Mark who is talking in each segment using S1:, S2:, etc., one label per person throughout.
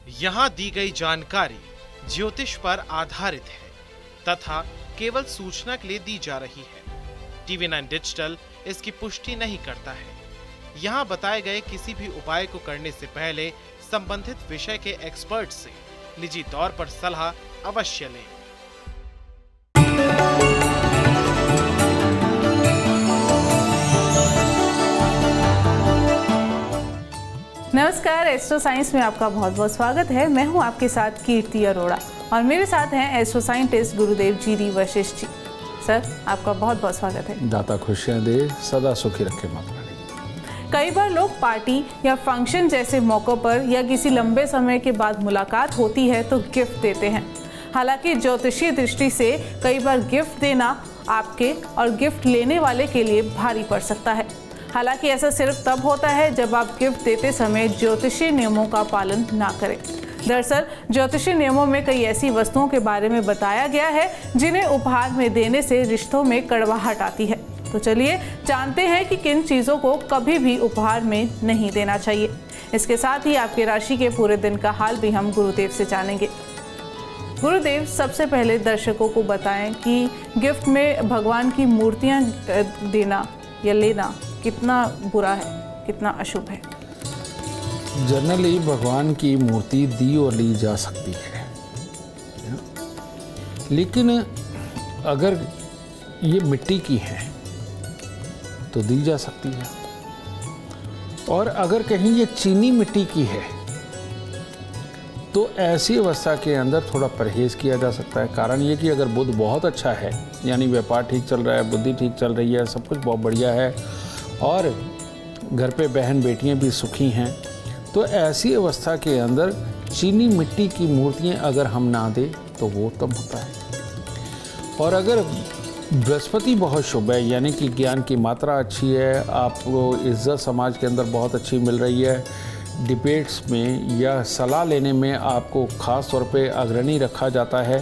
S1: यहाँ दी गई जानकारी ज्योतिष पर आधारित है तथा केवल सूचना के लिए दी जा रही है। TV9 डिजिटल इसकी पुष्टि नहीं करता है। यहाँ बताए गए किसी भी उपाय को करने से पहले संबंधित विषय के एक्सपर्ट से निजी तौर पर सलाह अवश्य लें।
S2: नमस्कार, एस्ट्रो साइंस में आपका बहुत बहुत स्वागत है। मैं हूं आपके साथ कीर्ति अरोड़ा और मेरे साथ हैं एस्ट्रो साइंटिस्ट गुरुदेव जी वशिष्ठ जी। सर, आपका बहुत बहुत स्वागत है।
S3: दाता खुशियां दे, सदा सुखी रखे माता रानी।
S2: कई बार लोग पार्टी या फंक्शन जैसे मौक़ों पर या किसी लंबे समय के बाद मुलाकात होती है तो गिफ्ट देते हैं। हालांकि ज्योतिषीय दृष्टि से कई बार गिफ्ट देना आपके और गिफ्ट लेने वाले के लिए भारी पड़ सकता है। हालांकि ऐसा सिर्फ तब होता है जब आप गिफ्ट देते समय ज्योतिषीय नियमों का पालन ना करें। दरअसल ज्योतिषीय नियमों में कई ऐसी वस्तुओं के बारे में बताया गया है जिन्हें उपहार में देने से रिश्तों में कड़वाहट आती है। तो चलिए जानते हैं कि किन चीज़ों को कभी भी उपहार में नहीं देना चाहिए। इसके साथ ही आपकी राशि के पूरे दिन का हाल भी हम गुरुदेव से जानेंगे। गुरुदेव, सबसे पहले दर्शकों को बताएं कि गिफ्ट में भगवान की मूर्तियां देना या लेना कितना बुरा है, कितना अशुभ है।
S3: जनरली भगवान की मूर्ति दी और ली जा सकती है, लेकिन अगर ये मिट्टी की है तो दी जा सकती है, और अगर कहीं ये चीनी मिट्टी की है तो ऐसी अवस्था के अंदर थोड़ा परहेज किया जा सकता है। कारण ये कि अगर बुध बहुत अच्छा है, यानी व्यापार ठीक चल रहा है, बुद्धि ठीक चल रही है, सब कुछ बहुत बढ़िया है और घर पे बहन बेटियां भी सुखी हैं, तो ऐसी अवस्था के अंदर चीनी मिट्टी की मूर्तियां अगर हम ना दें तो वो उत्तम होता है। और अगर बृहस्पति बहुत शुभ है, यानी कि ज्ञान की मात्रा अच्छी है, आपको इज्जत समाज के अंदर बहुत अच्छी मिल रही है, डिबेट्स में या सलाह लेने में आपको ख़ास तौर पे अग्रणी रखा जाता है,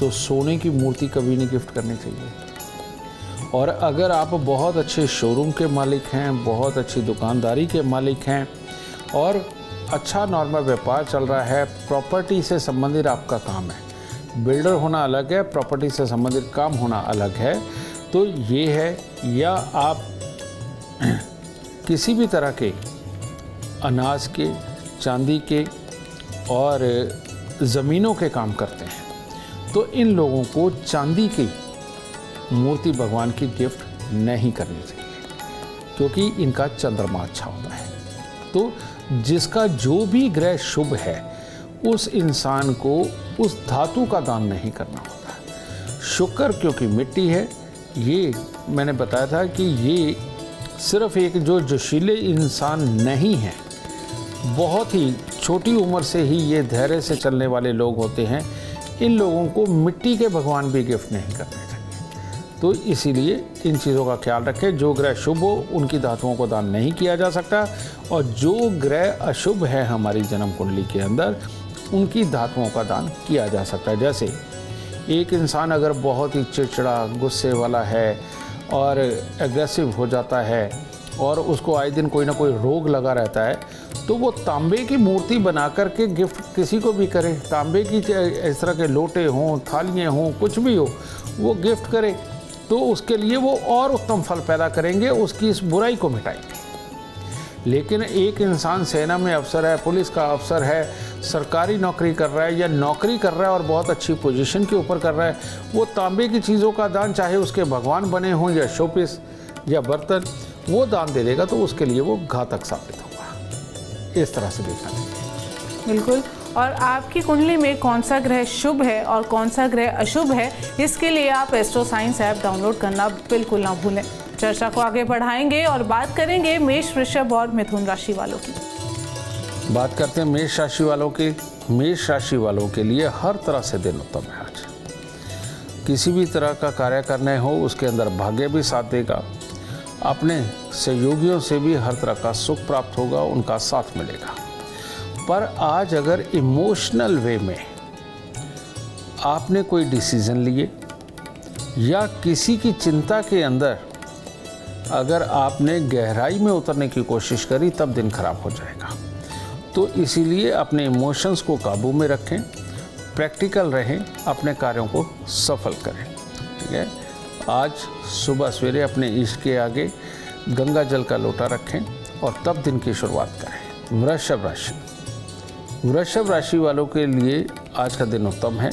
S3: तो सोने की मूर्ति कभी नहीं गिफ्ट करनी चाहिए। और अगर आप बहुत अच्छे शोरूम के मालिक हैं, बहुत अच्छी दुकानदारी के मालिक हैं और अच्छा नॉर्मल व्यापार चल रहा है, प्रॉपर्टी से संबंधित आपका काम है, बिल्डर होना अलग है, प्रॉपर्टी से संबंधित काम होना अलग है, तो ये है, या आप किसी भी तरह के अनाज के, चांदी के और ज़मीनों के काम करते हैं, तो इन लोगों को चांदी की मूर्ति भगवान की गिफ्ट नहीं करनी चाहिए, क्योंकि इनका चंद्रमा अच्छा होता है। तो जिसका जो भी ग्रह शुभ है उस इंसान को उस धातु का दान नहीं करना होता। शुक्र क्योंकि मिट्टी है, ये मैंने बताया था कि ये सिर्फ एक जो जोशीले इंसान नहीं है, बहुत ही छोटी उम्र से ही ये धैर्य से चलने वाले लोग होते हैं, इन लोगों को मिट्टी के भगवान भी गिफ्ट नहीं करने चाहिए। तो इसीलिए इन चीज़ों का ख्याल रखें। जो ग्रह शुभ हो उनकी धातुओं को दान नहीं किया जा सकता, और जो ग्रह अशुभ है हमारी जन्म कुंडली के अंदर उनकी धातुओं का दान किया जा सकता है। जैसे एक इंसान अगर बहुत ही चिड़चिड़ा, गुस्से वाला है और एग्रेसिव हो जाता है और उसको आए दिन कोई ना कोई रोग लगा रहता है, तो वो तांबे की मूर्ति बना करके गिफ्ट किसी को भी करे, तांबे की इस तरह के लोटे हों, थालियाँ हों, कुछ भी हो, वो गिफ्ट करे, तो उसके लिए वो और उत्तम फल पैदा करेंगे, उसकी इस बुराई को मिटाएंगे। लेकिन एक इंसान सेना में अफसर है, पुलिस का अफसर है, सरकारी नौकरी कर रहा है या नौकरी कर रहा है और बहुत अच्छी पोजीशन के ऊपर कर रहा है, वो तांबे की चीज़ों का दान, चाहे उसके भगवान बने हों या शोपीस या बर्तन, वो दान दे देगा तो उसके लिए वो घातक साबित होगा। इस तरह से देखना चाहिए।
S2: बिल्कुल। और आपकी कुंडली में कौन सा ग्रह शुभ है और कौन सा ग्रह अशुभ है, इसके लिए आप एस्ट्रो साइंस ऐप डाउनलोड करना बिल्कुल ना भूलें। चर्चा को आगे बढ़ाएंगे और बात करेंगे मेष, वृषभ और मिथुन राशि वालों की।
S3: बात करते हैं मेष राशि वालों की। मेष राशि वालों के लिए हर तरह से दिन उत्तम है। आज किसी भी तरह का कार्य करने हो उसके अंदर भाग्य भी साथ देगा, अपने सहयोगियों से भी हर तरह का सुख प्राप्त होगा, उनका साथ मिलेगा। पर आज अगर इमोशनल वे में आपने कोई डिसीजन लिए या किसी की चिंता के अंदर अगर आपने गहराई में उतरने की कोशिश करी, तब दिन खराब हो जाएगा। तो इसीलिए अपने इमोशंस को काबू में रखें, प्रैक्टिकल रहें, अपने कार्यों को सफल करें। ठीक है, आज सुबह सवेरे अपने ईष्ट के आगे गंगा जल का लोटा रखें और तब दिन की शुरुआत करें। वृषभ राशि, वृषभ राशि वालों के लिए आज का दिन उत्तम है।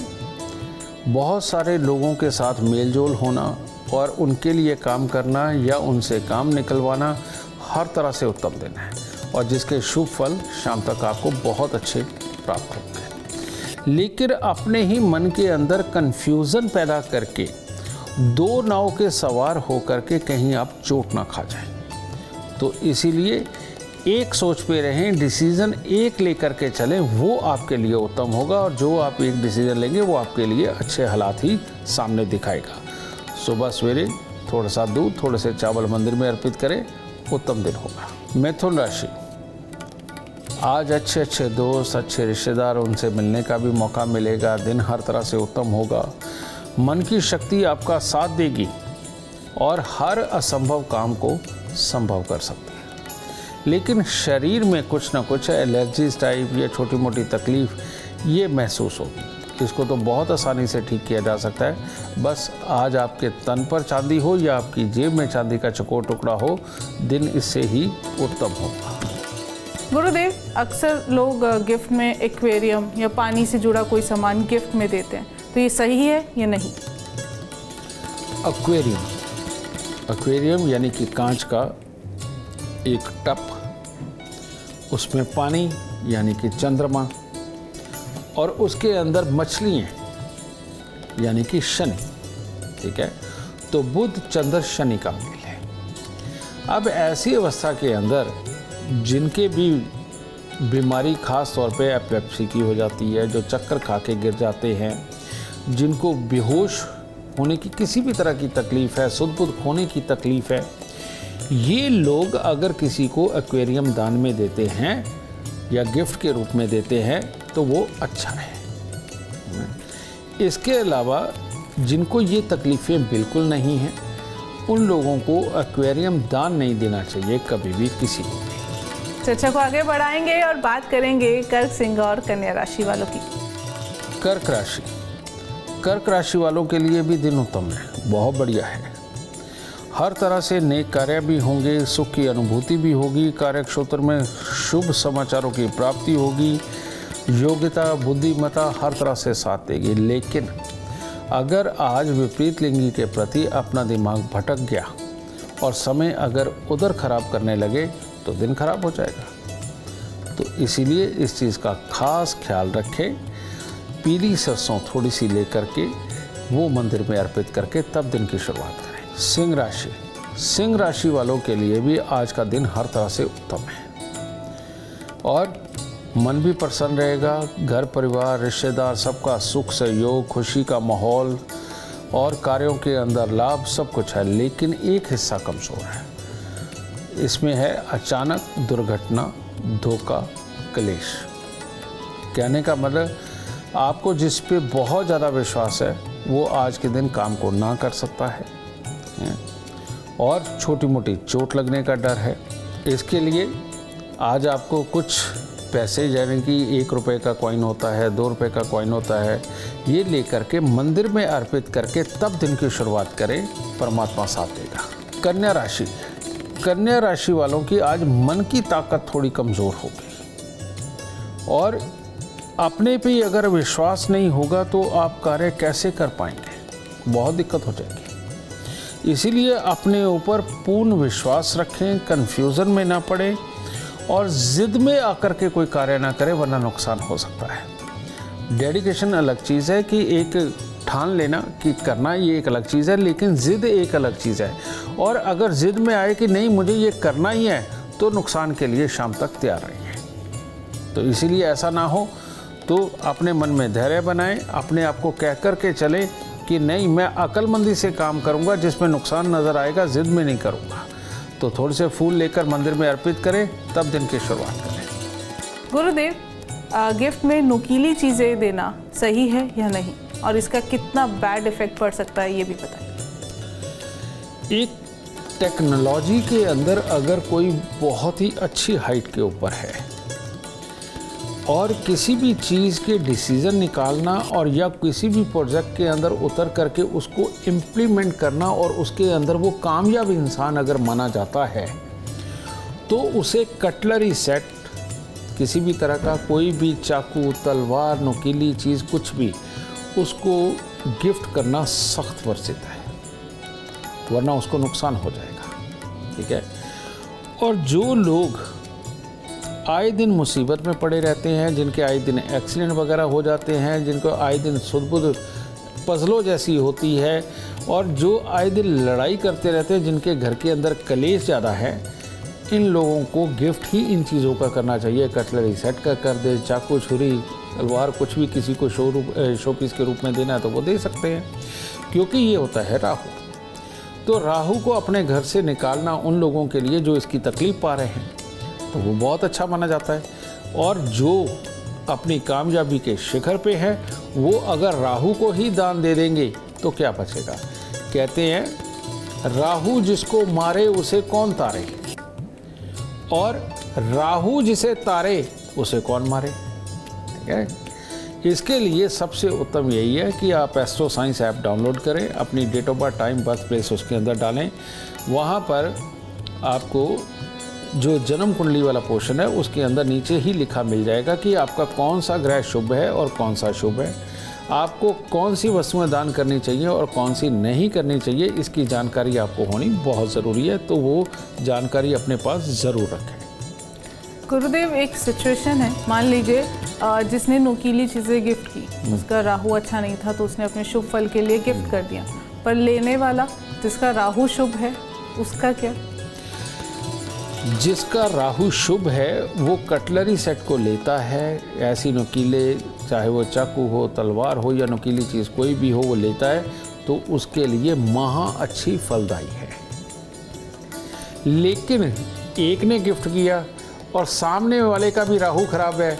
S3: बहुत सारे लोगों के साथ मेलजोल होना और उनके लिए काम करना या उनसे काम निकलवाना हर तरह से उत्तम दिन है और जिसके शुभ फल शाम तक आपको बहुत अच्छे प्राप्त होंगे। लेकिन अपने ही मन के अंदर कन्फ्यूज़न पैदा करके दो नाव के सवार होकर के कहीं आप चोट ना खा जाएं। तो इसीलिए एक सोच पे रहें, डिसीज़न एक लेकर के चलें, वो आपके लिए उत्तम होगा और जो आप एक डिसीज़न लेंगे वो आपके लिए अच्छे हालात ही सामने दिखाएगा। सुबह सवेरे थोड़ा सा दूध, थोड़े से चावल मंदिर में अर्पित करें, उत्तम दिन होगा। मिथुन राशि, आज अच्छे अच्छे दोस्त, अच्छे रिश्तेदार, उनसे मिलने का भी मौका मिलेगा। दिन हर तरह से उत्तम होगा। मन की शक्ति आपका साथ देगी और हर असंभव काम को संभव कर सकती है। लेकिन शरीर में कुछ ना कुछ एलर्जीज टाइप या छोटी मोटी तकलीफ ये महसूस होगी। इसको तो बहुत आसानी से ठीक किया जा सकता है। बस आज आपके तन पर चांदी हो या आपकी जेब में चांदी का चकोर टुकड़ा हो, दिन इससे ही उत्तम होगा।
S2: गुरुदेव, अक्सर लोग गिफ्ट में एक्वेरियम या पानी से जुड़ा कोई सामान गिफ्ट में देते हैं, तो ये सही है या नहीं?
S3: एक्वेरियम यानी कि कांच का एक टप, उसमें पानी यानी कि चंद्रमा और उसके अंदर मछलियाँ यानी कि शनि। ठीक है, तो बुध चंद्र शनि का मेल है। अब ऐसी अवस्था के अंदर जिनके भी बीमारी खास तौर पे एपिलेप्सी की हो जाती है, जो चक्कर खा के गिर जाते हैं, जिनको बेहोश होने की किसी भी तरह की तकलीफ़ है, सुध-बुध खोने की तकलीफ़ है, ये लोग अगर किसी को एक्वेरियम दान में देते हैं या गिफ्ट के रूप में देते हैं तो वो अच्छा है। इसके अलावा जिनको ये तकलीफ़ें बिल्कुल नहीं हैं, उन लोगों को एक्वेरियम दान नहीं देना चाहिए कभी भी किसी को।
S2: चर्चा को आगे बढ़ाएंगे और बात करेंगे कर्क, सिंह और कन्या राशि वालों की।
S3: कर्क राशि, कर्क राशि वालों के लिए भी दिन उत्तम है, बहुत बढ़िया है। हर तरह से नेक कार्य भी होंगे, सुख की अनुभूति भी होगी, कार्य क्षेत्र में शुभ समाचारों की प्राप्ति होगी, योग्यता बुद्धिमत्ता हर तरह से साथ देगी। लेकिन अगर आज विपरीत लिंगी के प्रति अपना दिमाग भटक गया और समय अगर उधर खराब करने लगे तो दिन खराब हो जाएगा। तो इसीलिए इस चीज़ का खास ख्याल रखें। पीली सरसों थोड़ी सी लेकर के वो मंदिर में अर्पित करके तब दिन की शुरुआत करें। सिंह राशि, सिंह राशि वालों के लिए भी आज का दिन हर तरह से उत्तम है और मन भी प्रसन्न रहेगा। घर परिवार रिश्तेदार सबका सुख सहयोग, खुशी का माहौल और कार्यों के अंदर लाभ सब कुछ है। लेकिन एक हिस्सा कमज़ोर है, इसमें है अचानक दुर्घटना, धोखा, क्लेश। कहने का मतलब आपको जिस पे बहुत ज़्यादा विश्वास है वो आज के दिन काम को ना कर सकता है और छोटी मोटी चोट लगने का डर है। इसके लिए आज आपको कुछ पैसे, यानी कि 1 रुपये का कॉइन होता है, 2 रुपये का कॉइन होता है, ये लेकर के मंदिर में अर्पित करके तब दिन की शुरुआत करें, परमात्मा साथ देगा। कन्या राशि, कन्या राशि वालों की आज मन की ताकत थोड़ी कमज़ोर होगी और अपने पे अगर विश्वास नहीं होगा तो आप कार्य कैसे कर पाएंगे, बहुत दिक्कत हो जाएगी। इसीलिए अपने ऊपर पूर्ण विश्वास रखें, कन्फ्यूज़न में ना पड़े और ज़िद में आकर के कोई कार्य ना करें, वरना नुकसान हो सकता है। डेडिकेशन अलग चीज़ है कि एक ठान लेना कि करना, ये एक अलग चीज़ है, लेकिन ज़िद एक अलग चीज़ है। और अगर ज़िद में आए कि नहीं मुझे ये करना ही है तो नुकसान के लिए शाम तक तैयार रहिए। तो इसीलिए ऐसा ना हो तो अपने मन में धैर्य बनाएं, अपने आप को कह कर के चलें कि नहीं मैं अक्लमंदी से काम करूंगा, जिसमें नुकसान नज़र आएगा ज़िद में नहीं करूंगा। तो थोड़े से फूल लेकर मंदिर में अर्पित करें, तब दिन की शुरुआत करें।
S2: गुरुदेव, गिफ्ट में नुकीली चीज़ें देना सही है या नहीं, और इसका कितना बैड इफेक्ट पड़ सकता है ये भी बताइए।
S3: एक टेक्नोलॉजी के अंदर अगर कोई बहुत ही अच्छी हाइट के ऊपर है और किसी भी चीज़ के डिसीज़न निकालना और या किसी भी प्रोजेक्ट के अंदर उतर करके उसको इम्प्लीमेंट करना और उसके अंदर वो कामयाब इंसान अगर माना जाता है तो उसे कटलरी सेट, किसी भी तरह का कोई भी चाकू, तलवार, नुकीली चीज़, कुछ भी, उसको गिफ्ट करना सख्त वर्जित है, वरना उसको नुकसान हो जाएगा। ठीक है। और जो लोग आए दिन मुसीबत में पड़े रहते हैं, जिनके आए दिन एक्सीडेंट वगैरह हो जाते हैं, जिनको आए दिन सुध-बुध पजलों जैसी होती है, और जो आए दिन लड़ाई करते रहते हैं, जिनके घर के अंदर कलेश ज़्यादा है, इन लोगों को गिफ्ट ही इन चीज़ों का करना चाहिए। कटलरी सेट का कर दे, चाकू, छुरी, तलवार, कुछ भी किसी को शो पीस के रूप में देना है तो वो दे सकते हैं, क्योंकि ये होता है राहु। तो राहु को अपने घर से निकालना उन लोगों के लिए जो इसकी तकलीफ़ पा रहे हैं तो वो बहुत अच्छा माना जाता है। और जो अपनी कामयाबी के शिखर पे है वो अगर राहु को ही दान दे देंगे तो क्या बचेगा। कहते हैं राहु जिसको मारे उसे कौन तारे, और राहु जिसे तारे उसे कौन मारे। ठीक है। इसके लिए सबसे उत्तम यही है कि आप एस्ट्रो साइंस ऐप डाउनलोड करें, अपनी date of birth, time, birth place उसके अंदर डालें। वहाँ पर आपको जो जन्म कुंडली वाला पोर्शन है उसके अंदर नीचे ही लिखा मिल जाएगा कि आपका कौन सा ग्रह शुभ है और कौन सा शुभ है, आपको कौन सी वस्तुएं दान करनी चाहिए और कौन सी नहीं करनी चाहिए। इसकी जानकारी आपको होनी बहुत ज़रूरी है, तो वो जानकारी अपने पास ज़रूर रखें।
S2: गुरुदेव, एक सिचुएशन है, मान लीजिए जिसने नुकीली चीज़ें गिफ्ट की, उसका राहु अच्छा नहीं था तो उसने अपने शुभ फल के लिए गिफ्ट कर दिया, पर लेने वाला जिसका राहु शुभ है उसका क्या?
S3: जिसका राहु शुभ है वो कटलरी सेट को लेता है, ऐसी नुकीले, चाहे वो चाकू हो, तलवार हो या नुकीली चीज़ कोई भी हो, वो लेता है तो उसके लिए महा अच्छी फलदायी है। लेकिन एक ने गिफ्ट किया और सामने वाले का भी राहु खराब है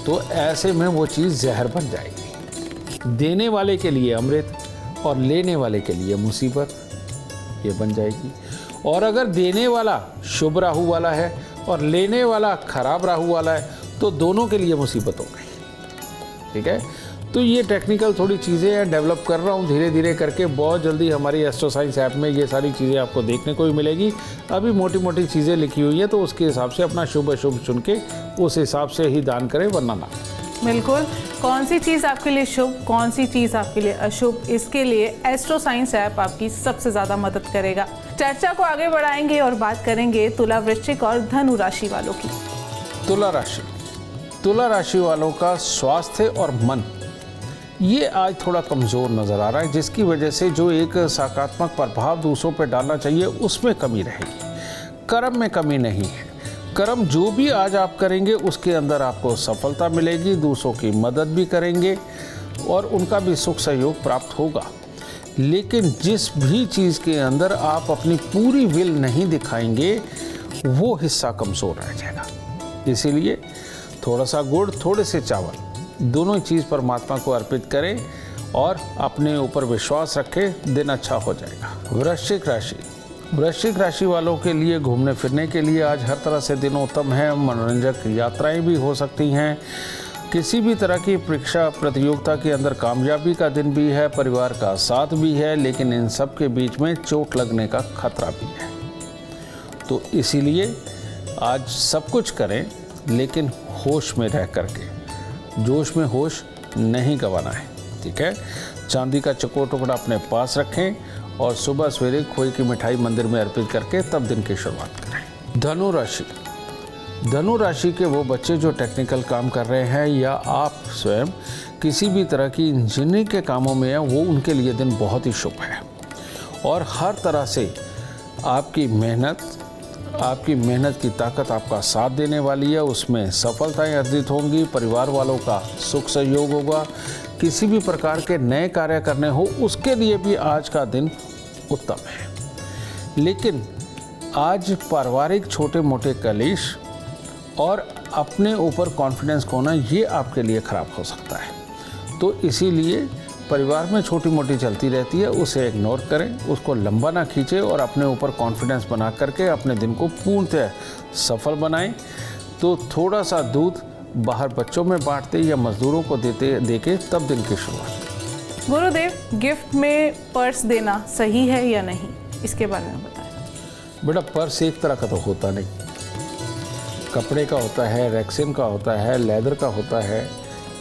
S3: तो ऐसे में वो चीज़ जहर बन जाएगी। देने वाले के लिए अमृत और लेने वाले के लिए मुसीबत, ये बन जाएगी। और अगर देने वाला शुभ राहु वाला है और लेने वाला खराब राहु वाला है तो दोनों के लिए मुसीबत हो गई। ठीक है। तो ये टेक्निकल थोड़ी चीज़ें हैं, डेवलप कर रहा हूँ धीरे धीरे करके। बहुत जल्दी हमारी एस्ट्रो साइंस ऐप में ये सारी चीज़ें आपको देखने को भी मिलेगी। अभी मोटी मोटी चीज़ें लिखी हुई है तो उसके हिसाब से अपना शुभ अशुभ चुन के उस हिसाब से ही दान करें, वरना ना।
S2: बिल्कुल। कौन सी चीज़ आपके लिए शुभ, कौन सी चीज़ आपके लिए अशुभ, इसके लिए एस्ट्रो साइंस ऐप आपकी सबसे ज़्यादा मदद करेगा। चर्चा को आगे बढ़ाएंगे और बात करेंगे तुला, वृश्चिक और धनु राशि वालों की।
S3: तुला राशि वालों का स्वास्थ्य और मन ये आज थोड़ा कमज़ोर नज़र आ रहा है, जिसकी वजह से जो एक सकारात्मक प्रभाव दूसरों पर डालना चाहिए उसमें कमी रहेगी। कर्म में कमी नहीं है। कर्म जो भी आज आप करेंगे उसके अंदर आपको सफलता मिलेगी, दूसरों की मदद भी करेंगे और उनका भी सुख सहयोग प्राप्त होगा। लेकिन जिस भी चीज़ के अंदर आप अपनी पूरी विल नहीं दिखाएंगे वो हिस्सा कमज़ोर रह जाएगा। इसीलिए थोड़ा सा गुड़, थोड़े से चावल, दोनों चीज़ परमात्मा को अर्पित करें और अपने ऊपर विश्वास रखें, दिन अच्छा हो जाएगा। वृश्चिक राशि वालों के लिए घूमने फिरने के लिए आज हर तरह से दिन उत्तम है। मनोरंजक यात्राएं भी हो सकती हैं। किसी भी तरह की परीक्षा प्रतियोगिता के अंदर कामयाबी का दिन भी है, परिवार का साथ भी है, लेकिन इन सब के बीच में चोट लगने का खतरा भी है। तो इसीलिए आज सब कुछ करें लेकिन होश में रह करके, जोश में होश नहीं गंवाना है। ठीक है। चांदी का चकोर टुकड़ा अपने पास रखें और सुबह सवेरे खोए की मिठाई मंदिर में अर्पित करके तब दिन की शुरुआत करें। धनु राशि के वो बच्चे जो टेक्निकल काम कर रहे हैं या आप स्वयं किसी भी तरह की इंजीनियरिंग के कामों में हैं, वो उनके लिए दिन बहुत ही शुभ है। और हर तरह से आपकी मेहनत की ताकत आपका साथ देने वाली है, उसमें सफलताएं अर्जित होंगी, परिवार वालों का सुख सहयोग होगा। किसी भी प्रकार के नए कार्य करने हो उसके लिए भी आज का दिन उत्तम है। लेकिन आज पारिवारिक छोटे मोटे कलेश और अपने ऊपर कॉन्फिडेंस खोना ये आपके लिए खराब हो सकता है। तो इसीलिए परिवार में छोटी मोटी चलती रहती है, उसे इग्नोर करें, उसको लंबा ना खींचें और अपने ऊपर कॉन्फिडेंस बना करके अपने दिन को पूर्णतः सफल बनाएं। तो थोड़ा सा दूध बाहर बच्चों में बांटते या मजदूरों को देके तब दिन की शुरुआत।
S2: गुरुदेव, गिफ्ट में पर्स देना सही है या नहीं, इसके बारे में बताएं।
S3: बेटा, पर्स एक तरह का तो होता नहीं, कपड़े का होता है, रेक्सिन का होता है, लेदर का होता है,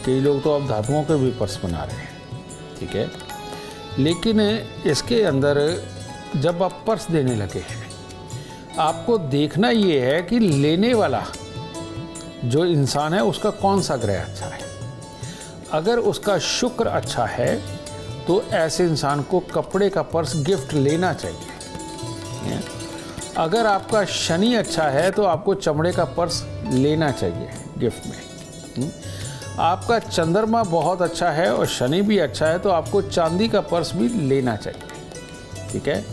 S3: कई लोग तो अब धातुओं के भी पर्स बना रहे हैं, ठीक है। लेकिन इसके अंदर जब आप पर्स देने लगे हैं, आपको देखना ये है कि लेने वाला जो इंसान है उसका कौन सा ग्रह अच्छा है। अगर उसका शुक्र अच्छा है तो ऐसे इंसान को कपड़े का पर्स गिफ्ट लेना चाहिए। अगर आपका शनि अच्छा है तो आपको चमड़े का पर्स लेना चाहिए गिफ्ट में। आपका चंद्रमा बहुत अच्छा है और शनि भी अच्छा है तो आपको चांदी का पर्स भी लेना चाहिए, ठीक है।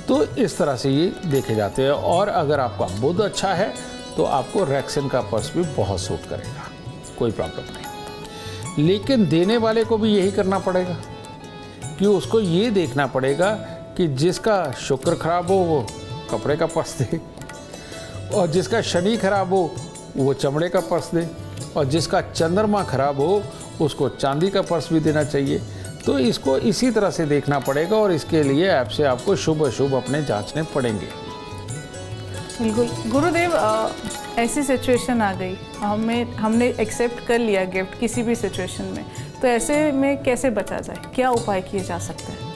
S3: तो इस तरह से ये देखे जाते हैं। और अगर आपका बुध अच्छा है तो आपको रेक्सिन का पर्स भी बहुत सूट करेगा, कोई प्रॉब्लम नहीं। लेकिन देने वाले को भी यही करना पड़ेगा कि उसको ये देखना पड़ेगा कि जिसका शुक्र खराब हो वो कपड़े का पर्स दे, और जिसका शनि खराब हो वो चमड़े का पर्स दे, और जिसका चंद्रमा खराब हो उसको चांदी का पर्स भी देना चाहिए। तो इसको इसी तरह से देखना पड़ेगा और इसके लिए ऐप से आपको शुभ अशुभ अपने जांचने पड़ेंगे।
S2: बिल्कुल गुरुदेव, ऐसी सिचुएशन आ गई, हमने एक्सेप्ट कर लिया गिफ्ट किसी भी सिचुएशन में, तो ऐसे में कैसे बचा जाए, क्या उपाय किए जा सकते हैं?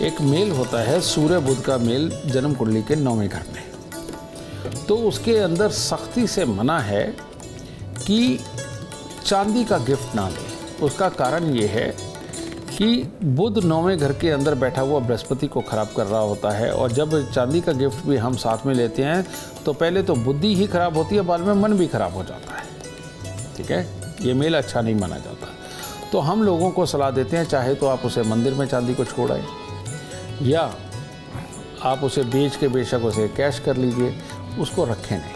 S3: एक मेल होता है सूर्य बुध का मेल जन्म कुंडली के 9वें घर में, तो उसके अंदर सख्ती से मना है कि चांदी का गिफ्ट ना लें। उसका कारण ये है कि बुध 9वें घर के अंदर बैठा हुआ बृहस्पति को खराब कर रहा होता है, और जब चांदी का गिफ्ट भी हम साथ में लेते हैं तो पहले तो बुद्धि ही खराब होती है, बाद में मन भी खराब हो जाता है, ठीक है। ये मेल अच्छा नहीं माना जाता। तो हम लोगों को सलाह देते हैं, चाहे तो आप उसे मंदिर में चांदी को छोड़ाएं या आप उसे बेच के बेशक उसे कैश कर लीजिए, उसको रखें नहीं।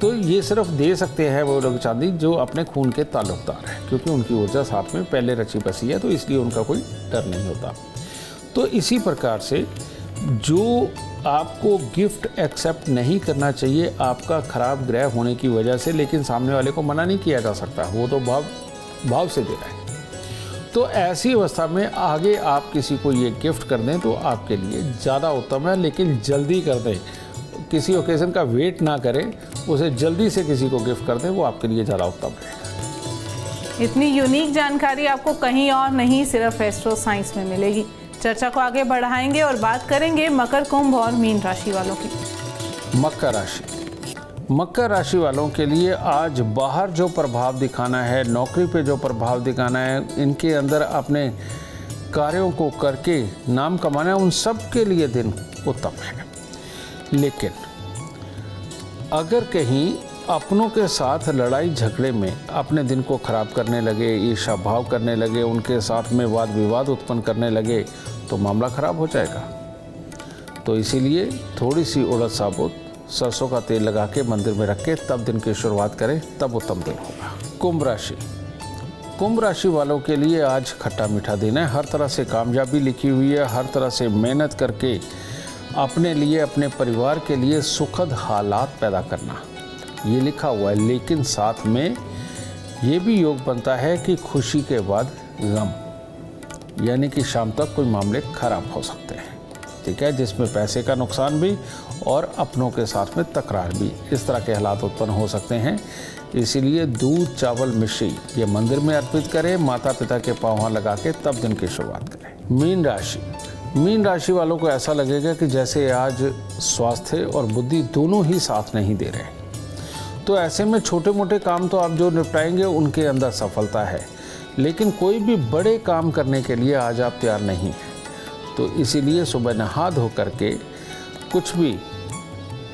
S3: तो ये सिर्फ दे सकते हैं वो लोग चांदी जो अपने खून के ताल्लुकदार हैं, क्योंकि उनकी ऊर्जा साथ में पहले रची बसी है, तो इसलिए उनका कोई डर नहीं होता। तो इसी प्रकार से जो आपको गिफ्ट एक्सेप्ट नहीं करना चाहिए आपका खराब ग्रह होने की वजह से, लेकिन सामने वाले को मना नहीं किया जा सकता, वो तो भाव से दे रहा है। तो ऐसी अवस्था में आगे आप किसी को ये गिफ्ट कर दें तो आपके लिए ज़्यादा उत्तम है, लेकिन जल्दी कर दें, किसी ओकेज़न का वेट ना करें, उसे जल्दी से किसी को गिफ्ट कर दें, वो आपके लिए ज़्यादा उत्तम रहेगा।
S2: इतनी यूनिक जानकारी आपको कहीं और नहीं, सिर्फ एस्ट्रो साइंस में मिलेगी। चर्चा को आगे बढ़ाएंगे और बात करेंगे मकर, कुंभ और मीन राशि वालों की।
S3: मकर राशि, मकर राशि वालों के लिए आज बाहर जो प्रभाव दिखाना है, नौकरी पे जो प्रभाव दिखाना है, इनके अंदर अपने कार्यों को करके नाम कमाना है, उन सब के लिए दिन उत्तम है। लेकिन अगर कहीं अपनों के साथ लड़ाई झगड़े में अपने दिन को खराब करने लगे, ईर्ष्या भाव करने लगे, उनके साथ में वाद विवाद उत्पन्न करने लगे, तो मामला खराब हो जाएगा। तो इसीलिए थोड़ी सी उड़द साबुत सरसों का तेल लगा के मंदिर में रख के तब दिन की शुरुआत करें, तब उत्तम दिन होगा। कुंभ राशि, कुंभ राशि वालों के लिए आज खट्टा मीठा दिन है। हर तरह से कामयाबी लिखी हुई है, हर तरह से मेहनत करके अपने लिए, अपने परिवार के लिए सुखद हालात पैदा करना, ये लिखा हुआ है। लेकिन साथ में ये भी योग बनता है कि खुशी के बाद गम, यानी कि शाम तक कोई मामले खराब हो सकते हैं, ठीक है, जिसमें पैसे का नुकसान भी और अपनों के साथ में तकरार भी, इस तरह के हालात उत्पन्न हो सकते हैं। इसीलिए दूध, चावल, मिश्री ये मंदिर में अर्पित करें, माता पिता के पाँव लगा के तब दिन की शुरुआत करें। मीन राशि, मीन राशि वालों को ऐसा लगेगा कि जैसे आज स्वास्थ्य और बुद्धि दोनों ही साथ नहीं दे रहे, तो ऐसे में छोटे मोटे काम तो आप जो निपटाएंगे उनके अंदर सफलता है, लेकिन कोई भी बड़े काम करने के लिए आज आप तैयार नहीं हैं। तो इसीलिए सुबह नहा धो करके कुछ भी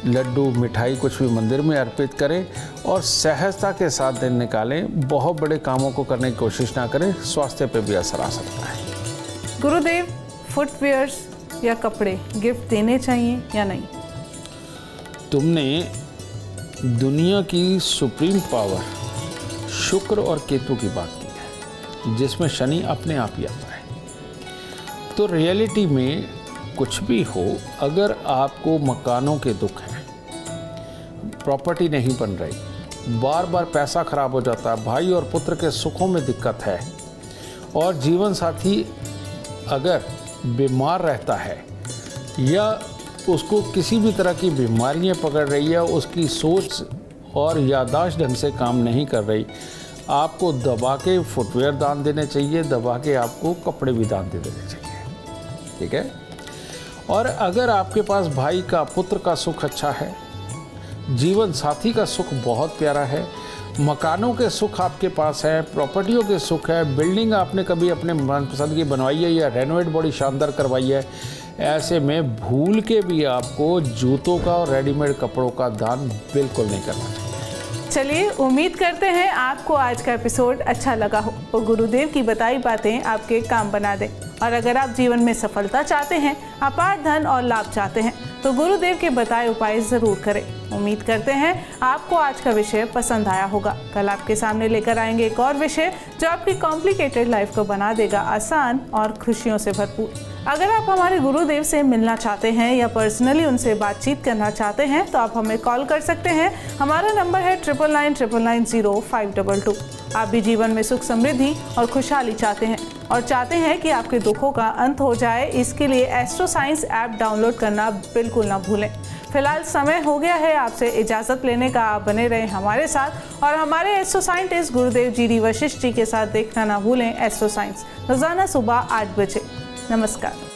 S3: लड्डू, मिठाई कुछ भी मंदिर में अर्पित करें और सहजता के साथ दिन निकालें। बहुत बड़े कामों को करने की कोशिश ना करें, स्वास्थ्य पे भी असर आ सकता है।
S2: गुरुदेव, फुटवेयर्स या कपड़े गिफ्ट देने चाहिए या नहीं?
S3: तुमने दुनिया की सुप्रीम पावर शुक्र और केतु की बात की है, जिसमें शनि अपने आप ही आता है। तो रियलिटी में कुछ भी हो, अगर आपको मकानों के दुख हैं, प्रॉपर्टी नहीं बन रही, बार बार पैसा खराब हो जाता है, भाई और पुत्र के सुखों में दिक्कत है, और जीवन साथी अगर बीमार रहता है या उसको किसी भी तरह की बीमारियां पकड़ रही है, उसकी सोच और याददाश्त ढंग से काम नहीं कर रही, आपको दबा के फुटवेयर दान देने चाहिए, दबा के आपको कपड़े भी दान दे देने चाहिए। ठीक है। और अगर आपके पास भाई का, पुत्र का सुख अच्छा है, जीवन साथी का सुख बहुत प्यारा है, मकानों के सुख आपके पास है, प्रॉपर्टियों के सुख है, बिल्डिंग आपने कभी अपने मनपसंद की बनवाई है या रेनोवेट बड़ी शानदार करवाई है, ऐसे में भूल के भी आपको जूतों का और रेडीमेड कपड़ों का दान बिल्कुल नहीं करना चाहिए।
S2: चलिए, उम्मीद करते हैं आपको आज का एपिसोड अच्छा लगा हो और गुरुदेव की बताई बातें आपके काम बना दें। और अगर आप जीवन में सफलता चाहते हैं, अपार धन और लाभ चाहते हैं, तो गुरुदेव के बताए उपाय ज़रूर करें। उम्मीद करते हैं आपको आज का विषय पसंद आया होगा। कल आपके सामने लेकर आएंगे एक और विषय जो आपकी कॉम्प्लिकेटेड लाइफ को बना देगा आसान और खुशियों से भरपूर। अगर आप हमारे गुरुदेव से मिलना चाहते हैं या पर्सनली उनसे बातचीत करना चाहते हैं तो आप हमें कॉल कर सकते हैं। हमारा नंबर है 9999900522। आप भी जीवन में सुख, समृद्धि और खुशहाली चाहते हैं और चाहते हैं कि आपके दुखों का अंत हो जाए, इसके लिए एस्ट्रो साइंस ऐप डाउनलोड करना बिल्कुल ना भूलें। फिलहाल समय हो गया है आपसे इजाज़त लेने का। आप बने रहें हमारे साथ और हमारे एस्ट्रो साइंटिस्ट गुरुदेव जी वशिष्ठ जी के साथ देखना ना भूलें एस्ट्रो साइंस, रोज़ाना सुबह 8 बजे। नमस्कार।